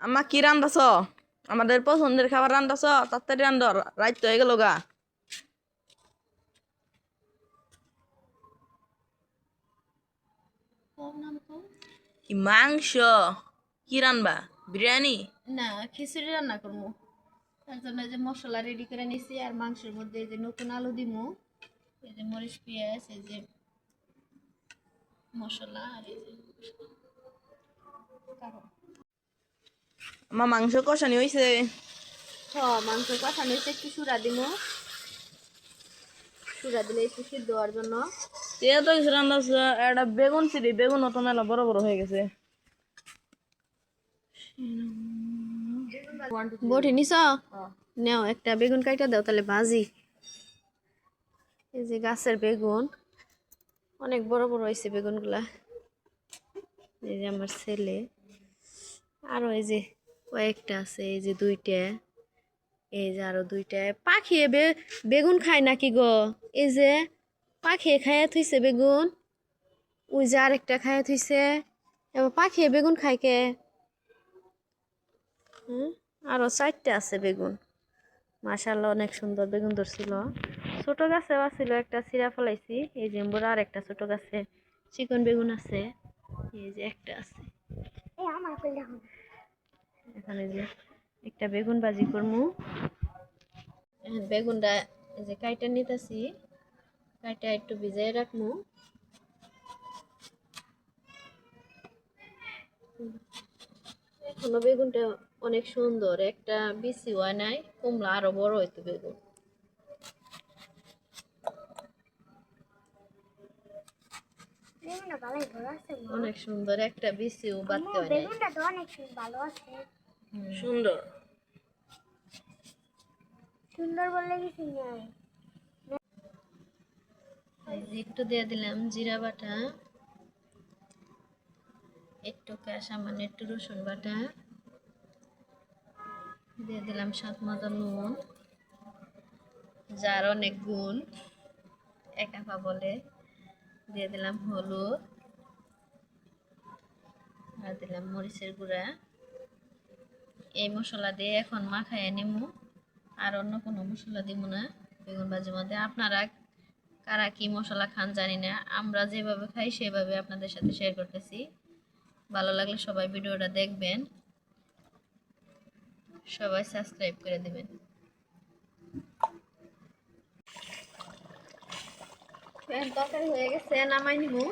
আম্মা কি রান্দাছ? আমাদের পছন্দের খাবার রান্দাছ, তাড়াতাড়ি রান্ধ, রাত তো হয়ে গেল গা। কি মাংস? কি রানবা? বিরিয়ানি? না, খিচুড়ি রান্না করবো। তার জন্য যে মশলা রেডি করে নিছি, আর মাংসের মধ্যে এই যে নতুন আলু দিমু, এই যে মরিচ পেঁয়াজ, এই যে মশলা, আর এই যে কারণ আমার মাংস কষানি হয়েছে। মাংস কষানো হয়েছে, একটু সুরা দিমু। সুরা দিলে একটু সিদ্ধ হওয়ার জন্য। তে তো কিছু রান্দাছ, একটা বেগুন ছিলি, বেগুন তো মেলা বড় বড় হয়ে গেছে। বটি নিছ? নেও একটা বেগুন কাইটা দাও, তাহলে ভাজি। এই যে গাছের বেগুন, অনেক বড় বড় হয়েছে বেগুনগুলা। এই যে আমার ছেলে, আরো এই যে কয়েকটা আছে, এই যে দুইটা, এই যে আরো দুইটা। পাখি বেগুন খায় নাকি গো? এই যে পাখি খাইয়া থুইছে বেগুন, ওই যে আরেকটা খাইয়া থুইছে। এবার পাখি বেগুন খায় কে? আরো চারটা আছে বেগুন। মাশাআল্লাহ, অনেক সুন্দর বেগুন ধরছিল। ছোট গাছে ছিল, একটা চিরা ফেলাইছি। এই যে বড় আর একটা ছোট গাছে চিকন বেগুন আছে। এই যে একটা আছে। এখানে যে একটা বেগুন ভাজি করমু। বেগুনটা এই যে কাইটা নিতেছি, কাইটা একটু ভিজাই রাখমু। এখনো বেগুনটা অনেক সুন্দর, একটা বিচি হয় নাই, কমলা আরো বড় হইতো বেগুন। অনেক সুন্দর, একটা বিচিও বাড়তে হয় নাই। সুন্দর সুন্দর বললে কি একটু দিয়ে দিলাম জিরা বাটা, একটু সামান্য একটু রসুন বাটা, দিয়ে দিলাম স্বাদ মতো নুন, যার অনেক গুণ একাপা বলে। দিয়ে দিলাম হলুদ, আর দিলাম মরিচের গুঁড়া। এই মশলা দিয়ে এখন মাখাইয়া নিমু, আর অন্য কোনো মশলা দিব না বেগুন ভাজির মধ্যে। আপনারা কারা কি মশলা খান জানি না, আমরা যেভাবে খাই সেভাবে আপনাদের সাথে শেয়ার করতেছি। ভালো লাগলে সবাই ভিডিওটা দেখবেন, সবাই সাবস্ক্রাইব করে দিবেন। তরকারি হয়ে গেছে, নামাই নিমু।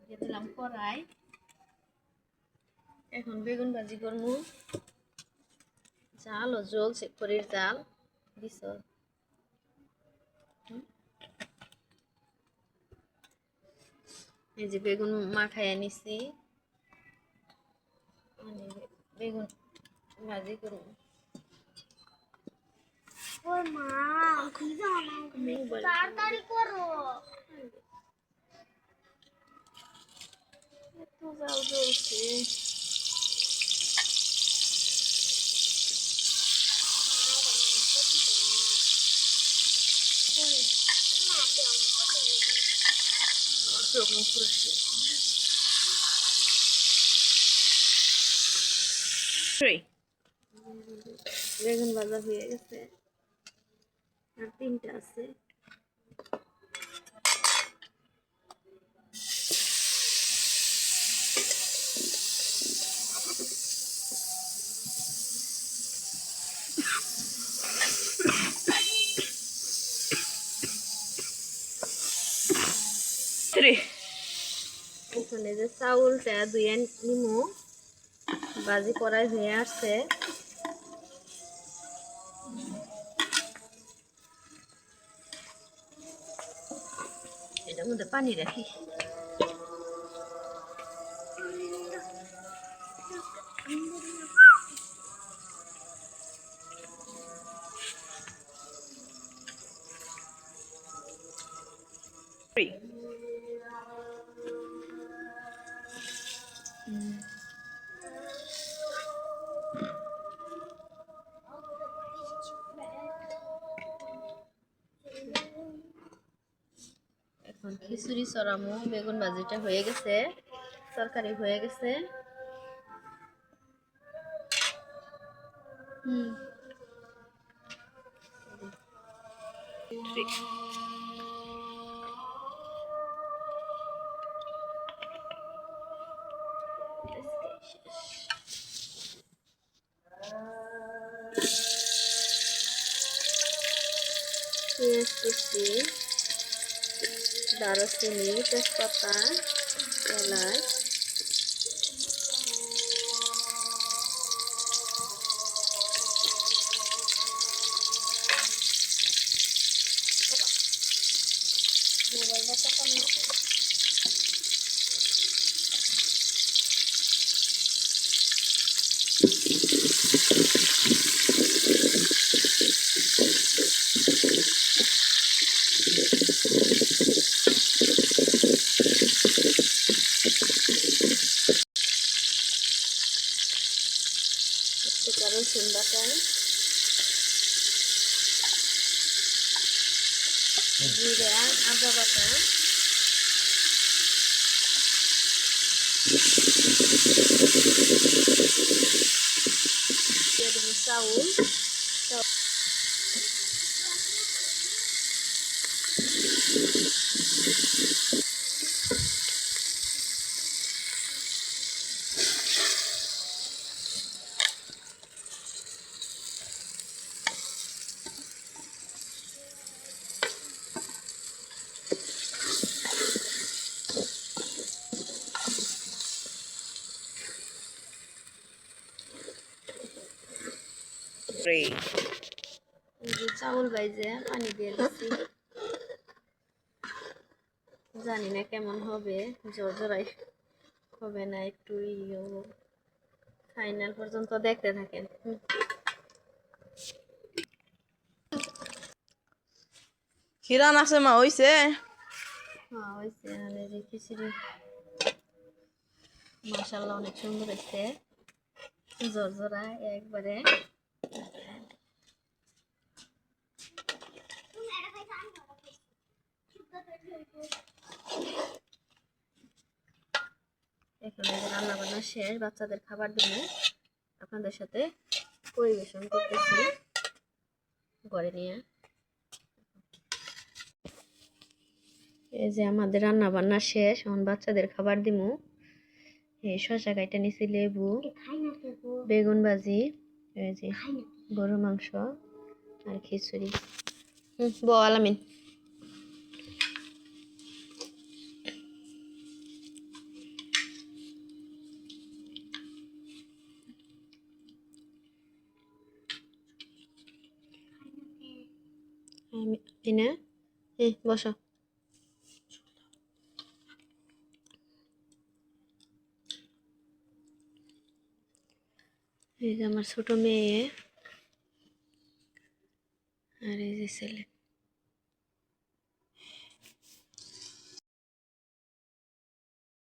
দিয়ে দিলাম কড়াই, এখন বেগুন ভাজি করবো। জাল ও জ্বলছে, খড়ির জাল দিছ। এই যে বেগুন মাখাইয়া নিছি, বেগুন ভাজি করবো। তাড়াতাড়ি করো, এত জাল জ্বলছে। বেগুন ভাজা হয়ে গেছে, আর তিনটা আছে। এখানে যে চাউলটা ধুয়ে নিমু, ভাজি করাই হয়ে আসছে। এটার মধ্যে পানি রাখি। এখন খিচুড়ি চড়ামো, বেগুন ভাজিটা হয়ে গেছে, তরকারি হয়ে গেছে। পেঁয়াজ কুচি, দারুচিনি, তেজপাতা, এলাচ, মোবাইলটা চাপানো আছে। একটু রসুন বাটা, জিরা, আদা বাটা, দিয়ে দেবো চাউল। এই যে চাউল বাইজে পানি দিয়ে দিচ্ছি, জানি না কেমন হবে, জোরাই হবে না একটু ফাইনাল পর্যন্ত দেখতে থাকেন। খিরান আছে মা হইছে? হ্যাঁ হয়েছে, মানে যে খিচুড়ি মাশাআল্লাহ অনেক সুন্দর হয়েছে, জোরজোরা একবারে। এখানে রান্না বান্না শেষ, বাচ্চাদের খাবার দিনে আপনাদের সাথে পরিবেশন করতেছি ঘরে নিয়ে। এই যে আমাদের রান্না বান্না শেষ, এখন বাচ্চাদের খাবার দিমু। এই শসা কাইটা নিছি, লেবু, বেগুন ভাজি, এই যে গরু মাংস আর খিচুড়ি। আলামিন না, বসো। এই যে আমার ছোট মেয়ে আর এই যে ছেলে।